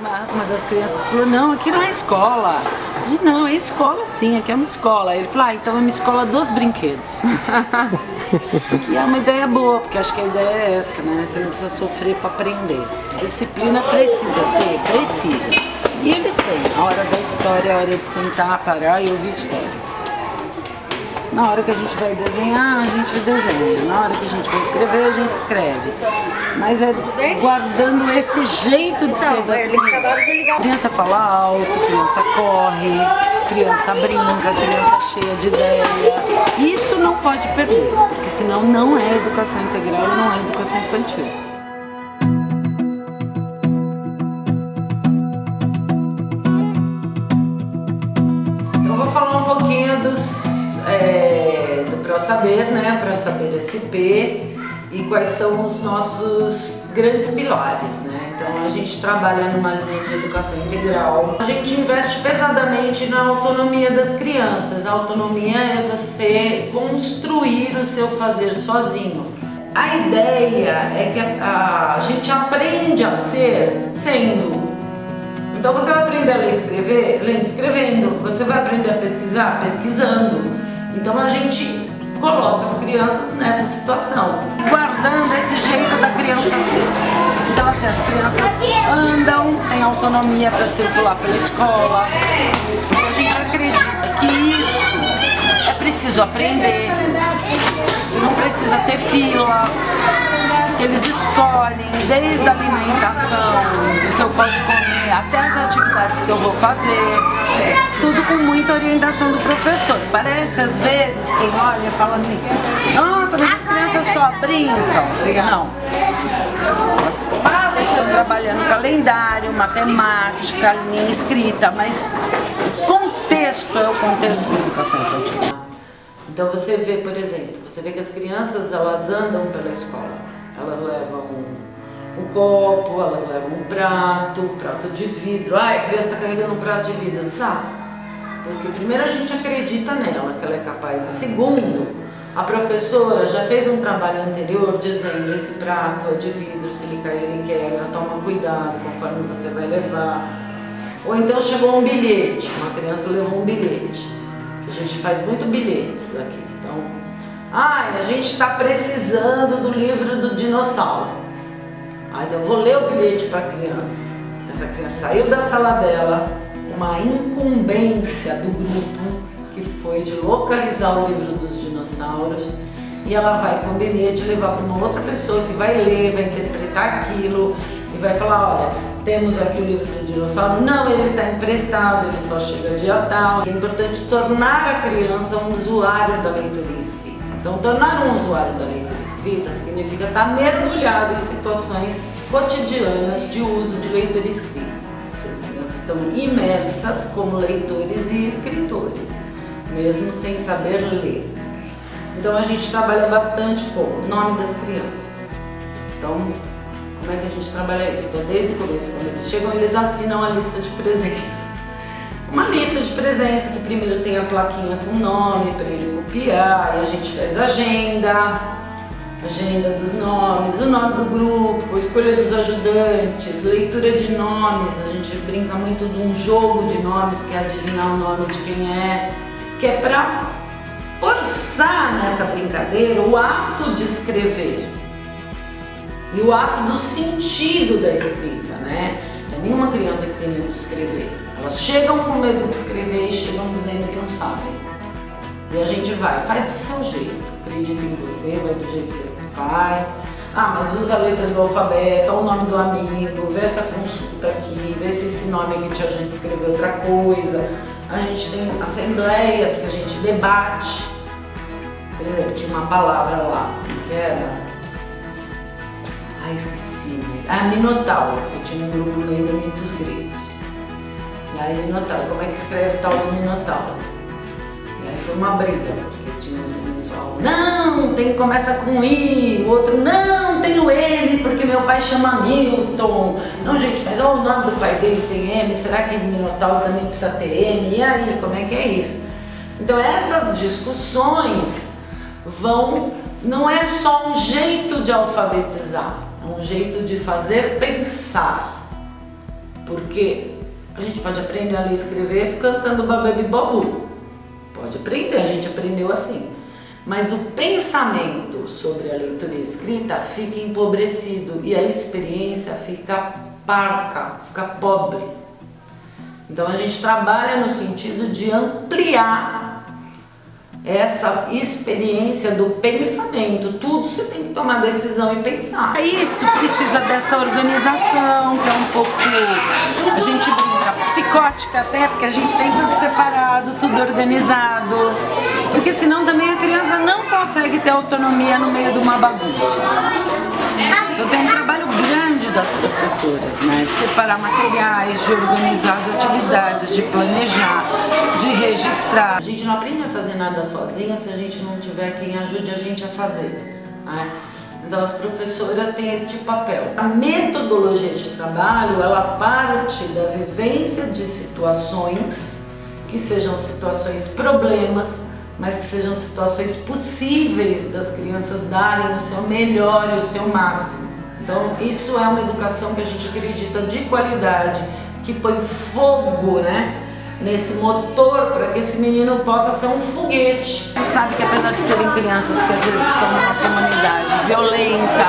Uma das crianças falou, não, aqui não é escola. Eu disse, não, é escola sim, aqui é uma escola. Ele falou, então é uma escola dos brinquedos. E é uma ideia boa, porque acho que a ideia é essa, né? Você não precisa sofrer para aprender. Disciplina precisa, Fê, precisa. E eles têm, a hora da história, a hora de sentar, parar e ouvir história. Na hora que a gente vai desenhar, a gente desenha. Na hora que a gente vai escrever, a gente escreve. Mas é guardando esse jeito de ser das crianças. Criança fala alto, criança corre, criança brinca, criança cheia de ideia. Isso não pode perder, porque senão não é educação integral, não é educação infantil. Eu vou falar um pouquinho do ProSaber, né? ProSaber SP e quais são os nossos grandes pilares, né? Então a gente trabalha numa linha de educação integral. A gente investe pesadamente na autonomia das crianças. A autonomia é você construir o seu fazer sozinho. A ideia é que a gente aprende a ser sendo. Então você vai aprender a ler e escrever, lendo e escrevendo. Você vai aprender a pesquisar, pesquisando. Então a gente coloca as crianças nessa situação, guardando esse jeito da criança ser. Então assim, as crianças andam, têm autonomia para circular pela escola, porque a gente acredita que isso é preciso aprender, e não precisa ter fila, que eles escolhem desde a alimentação, o que eu posso comer, até as atividades que eu vou fazer, tudo com muita orientação do professor. Parece às vezes, quem olha fala assim, nossa, mas as crianças só brincam. Não. Elas estão trabalhando calendário, matemática, linha escrita, mas o contexto é o contexto da educação infantil. Então você vê, por exemplo, você vê que as crianças elas andam pela escola. Elas levam um copo, elas levam um prato de vidro. Ah, a criança está carregando um prato de vidro. Tá. Porque primeiro a gente acredita nela, que ela é capaz. E segundo, a professora já fez um trabalho anterior dizendo esse prato é de vidro, se ele cair ele quebra, toma cuidado conforme você vai levar. Ou então chegou um bilhete, uma criança levou um bilhete. A gente faz muito bilhetes aqui. Então, a gente está precisando do livro do dinossauro. Então eu vou ler o bilhete para a criança. Essa criança saiu da sala dela com uma incumbência do grupo, que foi de localizar o livro dos dinossauros, e ela vai com o bilhete levar para uma outra pessoa que vai ler, vai interpretar aquilo e vai falar, olha, temos aqui o livro do dinossauro, não, ele está emprestado, ele só chega dia tal. É importante tornar a criança um usuário da leitura escrita. Então, tornar um usuário da leitura escrita significa estar mergulhado em situações cotidianas de uso de leitura escrita. As crianças estão imersas como leitores e escritores, mesmo sem saber ler. Então, a gente trabalha bastante com o nome das crianças. Então, como é que a gente trabalha isso? Então, desde o começo, quando eles chegam, eles assinam a lista de presença. Uma lista de presença que primeiro tem a plaquinha com o nome para ele copiar, e a gente faz agenda dos nomes, o nome do grupo, escolha dos ajudantes, leitura de nomes. A gente brinca muito de um jogo de nomes, que é adivinhar o nome de quem é, que é para forçar nessa brincadeira o ato de escrever e o ato do sentido da escrita, né? Não é nenhuma criança que tem medo de escrever. Elas chegam com medo de escrever e chegam dizendo que não sabem. E a gente faz do seu jeito, acredita em você, vai do jeito que você faz. Mas usa a letra do alfabeto, o nome do amigo, vê essa consulta aqui, vê se esse nome aqui te ajuda a escrever outra coisa. A gente tem assembleias que a gente debate. Por exemplo, tinha uma palavra lá, que era... esqueci, Minotauro, porque tinha um grupo lendo mitos gregos. E aí Minotauro, como é que escreve tal do Minotauro? E aí foi uma briga, porque tinha os meninos que falavam, não, começa com I, o outro, não, tem o M, porque meu pai chama Milton. Não, gente, mas olha o nome do pai dele tem M, será que Minotauro também precisa ter M? E aí, como é que é isso? Então essas discussões não é só um jeito de alfabetizar, é um jeito de fazer pensar. Porque a gente pode aprender a ler e escrever cantando bababibobu. Pode aprender, a gente aprendeu assim. Mas o pensamento sobre a leitura e a escrita fica empobrecido e a experiência fica parca, fica pobre. Então a gente trabalha no sentido de ampliar essa experiência do pensamento. Tudo você tem que tomar decisão e pensar. Isso precisa dessa organização, que é um pouco, a gente brinca, psicótica até, porque a gente tem tudo separado, tudo organizado. Porque senão também a criança não consegue ter autonomia no meio de uma bagunça. Então tem um trabalho grande das professoras, né? De separar materiais, de organizar as atividades, de planejar, de registrar. A gente não aprende a fazer nada sozinha se a gente não tiver quem ajude a gente a fazer, né? Então as professoras têm este papel. A metodologia de trabalho, ela parte da vivência de situações, que sejam situações problemas, mas que sejam situações possíveis das crianças darem o seu melhor e o seu máximo. Então isso é uma educação que a gente acredita de qualidade, que põe fogo, né, nesse motor para que esse menino possa ser um foguete. A gente sabe que apesar de serem crianças que às vezes estão numa comunidade violenta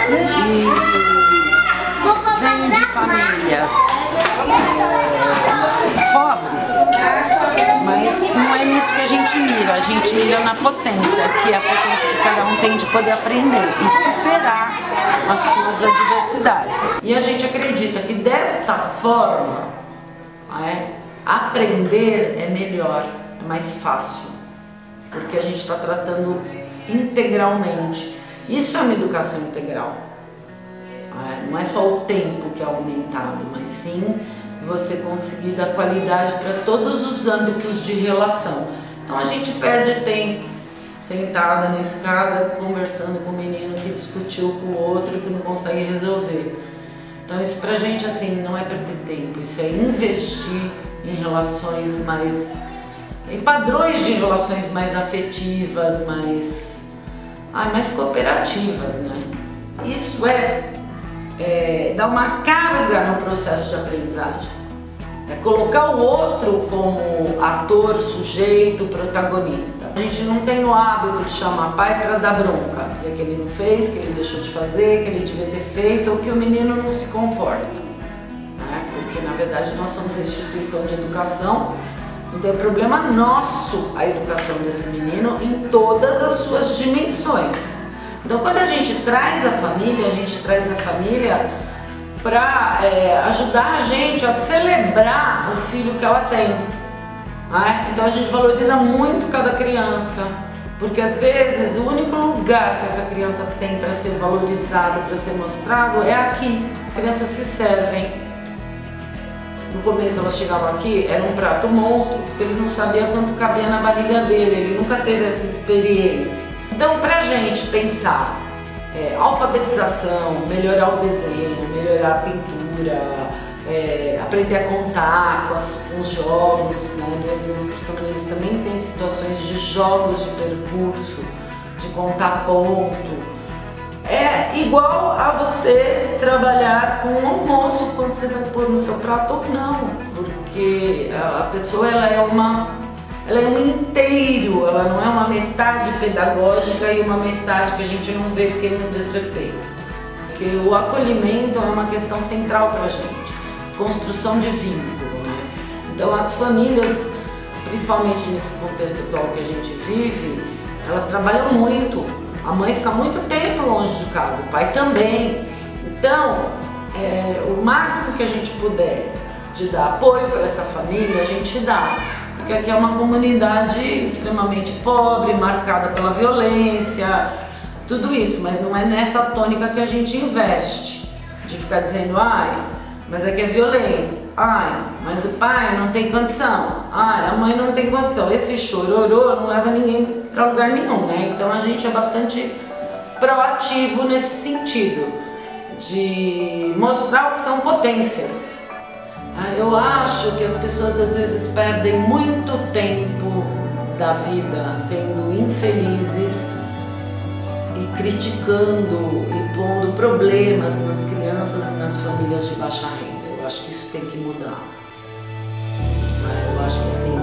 e vêm de famílias pobres, mas não é nisso que a gente mira na potência, que é a potência que cada um tem de poder aprender e superar as suas adversidades. E a gente acredita que desta forma, aprender é melhor, é mais fácil, porque a gente está tratando integralmente. Isso é uma educação integral. Não é só o tempo que é aumentado, mas sim você conseguir dar qualidade para todos os âmbitos de relação. Então a gente perde tempo sentada na escada conversando com o menino que discutiu com o outro e que não consegue resolver. Então isso pra gente assim não é perder tempo, isso é investir em relações mais, em padrões de relações mais afetivas, mais cooperativas, né? Isso dá uma carga no processo de aprendizagem. É colocar o outro como ator, sujeito, protagonista. A gente não tem o hábito de chamar pai para dar bronca, dizer que ele não fez, que ele deixou de fazer, que ele devia ter feito ou que o menino não se comporta, né? Porque na verdade nós somos a instituição de educação, então é problema nosso a educação desse menino em todas as suas dimensões. Então quando a gente traz a família para ajudar a gente a celebrar o filho que ela tem. Então a gente valoriza muito cada criança, porque às vezes o único lugar que essa criança tem para ser valorizado, para ser mostrado é aqui. As crianças se servem. No começo elas chegavam aqui, era um prato monstro, porque ele não sabia quanto cabia na barriga dele, ele nunca teve essa experiência. Então pra gente pensar alfabetização, melhorar o desenho, melhorar a pintura, aprender a contar com os jogos, né? 2 vezes por semana eles também têm situações de jogos de percurso, de contar ponto. É igual a você trabalhar com o almoço, quando você vai pôr no seu prato ou não, porque a pessoa ela é um inteiro, ela não é uma metade pedagógica e uma metade que a gente não vê porque não diz respeito. Porque o acolhimento é uma questão central para a gente, construção de vínculo, né? Então as famílias, principalmente nesse contexto atual que a gente vive, elas trabalham muito. A mãe fica muito tempo longe de casa, o pai também. Então, o máximo que a gente puder de dar apoio para essa família, a gente dá. Porque aqui é uma comunidade extremamente pobre, marcada pela violência, tudo isso, mas não é nessa tônica que a gente investe, de ficar dizendo, mas aqui é violento, mas o pai não tem condição, a mãe não tem condição. Esse chororô não leva ninguém para lugar nenhum, né? Então a gente é bastante proativo nesse sentido, de mostrar o que são potências. Eu acho que as pessoas às vezes perdem muito tempo da vida sendo infelizes e criticando e pondo problemas nas crianças e nas famílias de baixa renda. Eu acho que isso tem que mudar. Eu acho que assim,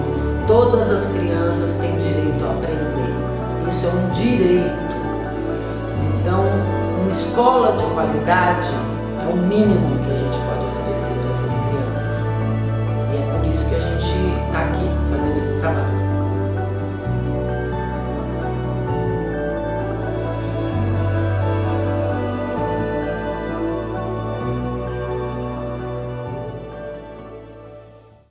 todas as crianças têm direito a aprender. Isso é um direito. Então, uma escola de qualidade é o mínimo que a gente pode